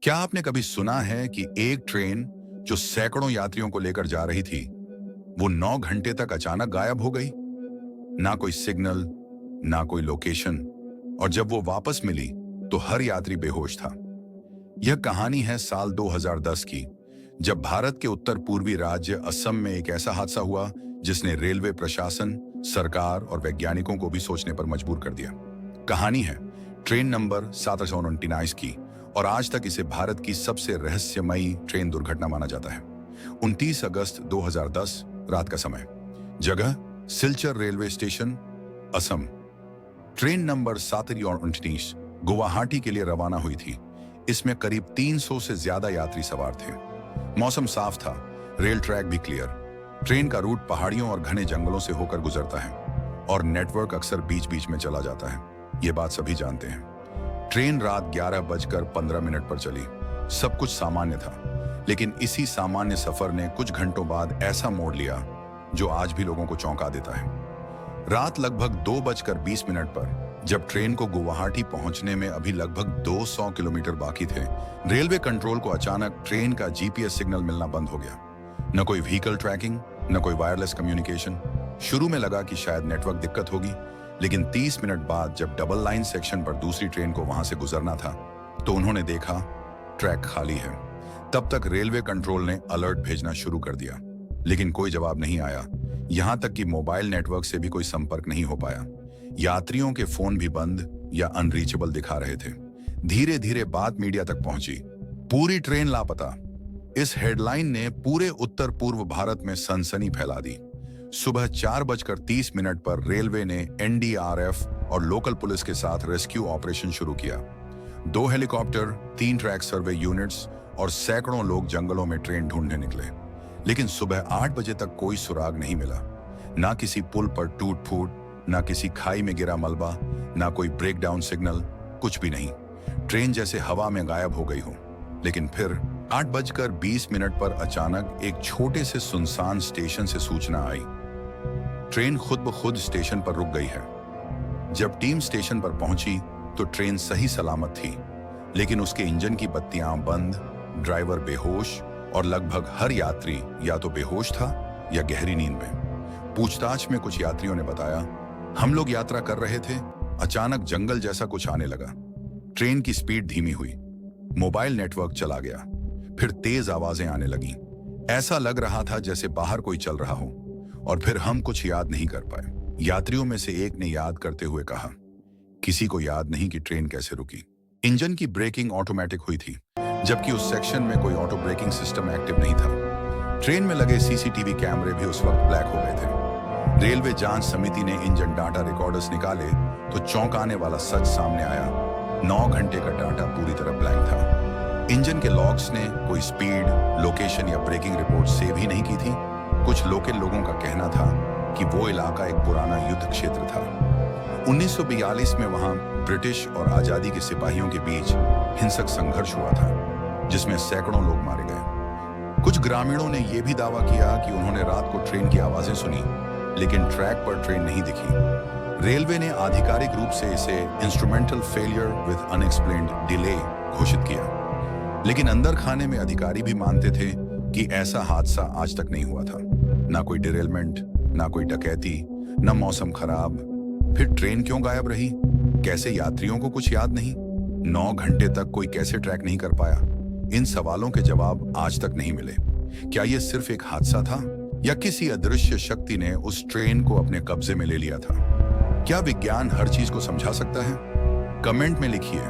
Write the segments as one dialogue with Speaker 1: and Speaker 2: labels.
Speaker 1: क्या आपने कभी सुना है कि एक ट्रेन जो सैकड़ों यात्रियों को लेकर जा रही थी, वो 9 घंटे तक अचानक गायब हो गई? ना कोई सिग्नल, ना कोई लोकेशन, और जब वो वापस मिली, तो हर यात्री बेहोश था। यह कहानी है साल 2010 की, जब भारत के उत्तर पूर्वी राज्य असम में एक ऐसा हादसा हुआ जिसने रेलवे प्रशासन, सरकार और वैज्ञानिकों को भी सोचने पर मजबूर कर दिया। कहानी है ट्रेन नंबर 729 की, और आज तक इसे भारत की सबसे रहस्यमयी ट्रेन दुर्घटना माना जाता है। 29 अगस्त 2010 रात का समय, जगह Silchar railway station, Assam. Train number 729 Guwahati के लिए रवाना हुई थी। इसमें करीब 300 से ज्यादा यात्री सवार थे। मौसम साफ था, रेल ट्रैक भी क्लियर। ट्रेन का रूट पहाड़ियों और घने जंगलों से होकर गुजरता है, और नेटवर्क अक्सर बीच बीच में चला जाता है। ये बात सभी जानते हैं। ट्रेन रात 11:15 पर चली। सब कुछ सामान्य था, लेकिन इसी सामान्य सफर ने कुछ घंटों बाद ऐसा मोड़ लिया जो आज भी लोगों को चौंका देता है। रात लगभग 2:20 पर, जब ट्रेन को गुवाहाटी पहुंचने में अभी लगभग 200 किलोमीटर बाकी थे, रेलवे कंट्रोल को अचानक ट्रेन का जीपीएस सिग्नल मिलना बंद हो गया। न कोई व्हीकल ट्रैकिंग, न कोई वायरलेस कम्युनिकेशन। शुरू में लगा कि शायद नेटवर्क दिक्कत होगी, लेकिन 30 मिनट बाद जब डबल लाइन सेक्शन पर दूसरी ट्रेन को वहां से गुजरना था, तो उन्होंने देखा ट्रैक खाली है। तब तक रेलवे कंट्रोल ने अलर्ट भेजना शुरू कर दिया, लेकिन कोई जवाब नहीं आया। यहां तक कि मोबाइल नेटवर्क से भी कोई संपर्क नहीं हो पाया। यात्रियों के फोन भी बंद या अनरीचेबल दिखा रहे थे। धीरे धीरे बात मीडिया तक पहुंची। पूरी ट्रेन लापता। इस हेडलाइन ने पूरे उत्तर पूर्व भारत में सनसनी फैला दी। सुबह 4:30 पर रेलवे ने एनडीआरएफ और लोकल पुलिस के साथ रेस्क्यू ऑपरेशन शुरू किया। 2 हेलीकॉप्टर, 3 ट्रैक सर्वे यूनिट्स और सैकड़ों लोग जंगलों में ट्रेन ढूंढने निकले। लेकिन सुबह 8 बजे तक कोई सुराग नहीं मिला। ना किसी पुल पर टूट फूट, ना किसी खाई में गिरा मलबा, ना कोई ब्रेकडाउन सिग्नल, कुछ भी नहीं। ट्रेन जैसे हवा में गायब हो गई हो। लेकिन फिर 8:20 पर अचानक एक छोटे से सुनसान स्टेशन से सूचना आई। ट्रेन खुद ब खुद स्टेशन पर रुक गई है। जब टीम स्टेशन पर पहुंची तो ट्रेन सही सलामत थी, लेकिन उसके इंजन की बत्तियां बंद, ड्राइवर बेहोश, और लगभग हर यात्री या तो बेहोश था या गहरी नींद में। पूछताछ में कुछ यात्रियों ने बताया, हम लोग यात्रा कर रहे थे, अचानक जंगल जैसा कुछ आने लगा। ट्रेन की स्पीड धीमी हुई, मोबाइल नेटवर्क चला गया, फिर तेज आवाजें आने लगी। ऐसा लग रहा था जैसे बाहर कोई चल रहा हो, और फिर हम कुछ याद नहीं कर पाए। यात्रियों में से एक ने याद करते हुए कहा, किसी को याद नहीं कि ट्रेन कैसे रुकी। इंजन की ब्रेकिंग ऑटोमेटिक हुई थी, जबकि उस सेक्शन में कोई ऑटो ब्रेकिंग सिस्टम एक्टिव नहीं था। ट्रेन में लगे सीसीटीवी कैमरे भी उस वक्त ब्लैक हो गए थे। रेलवे जांच समिति ने इंजन डाटा रिकॉर्डर्स निकाले तो चौंकाने वाला सच सामने आया। 9 घंटे का डाटा पूरी तरह ब्लैंक था। इंजन के लॉग्स ने कोई स्पीड, लोकेशन या ब्रेकिंग रिपोर्ट सेव ही नहीं की थी। कुछ लोकल लोगों का कहना था कि वो इलाका एक पुराना युद्ध क्षेत्र था। 1942 में वहां ब्रिटिश और आजादी के सिपाहियों के बीच हिंसक संघर्ष हुआ था, जिसमें सैकड़ों लोग मारे गए। कुछ ग्रामीणों ने यह भी दावा किया कि उन्होंने रात को ट्रेन की आवाजें सुनी, लेकिन ट्रैक पर ट्रेन नहीं दिखी। रेलवे ने आधिकारिक रूप से इसे instrumental failure with unexplained delay घोषित किया, लेकिन अंदर खाने में अधिकारी भी मानते थे कि ऐसा हादसा आज तक नहीं हुआ था। ना कोई डिरेलमेंट, ना कोई डकैती, ना मौसम खराब। फिर ट्रेन क्यों गायब रही? कैसे यात्रियों को कुछ याद नहीं? 9 घंटे तक कोई कैसे ट्रैक नहीं कर पाया? इन सवालों के जवाब आज तक नहीं मिले। क्या यह सिर्फ एक हादसा था, या किसी अदृश्य शक्ति ने उस ट्रेन को अपने कब्जे में ले लिया था? क्या विज्ञान हर चीज को समझा सकता है? कमेंट में लिखिए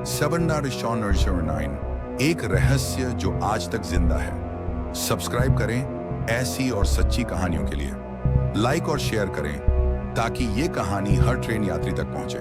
Speaker 1: 729, एक रहस्य जो आज तक जिंदा है। सब्सक्राइब करें ऐसी और सच्ची कहानियों के लिए। लाइक और शेयर करें ताकि ये कहानी हर ट्रेन यात्री तक पहुंचे।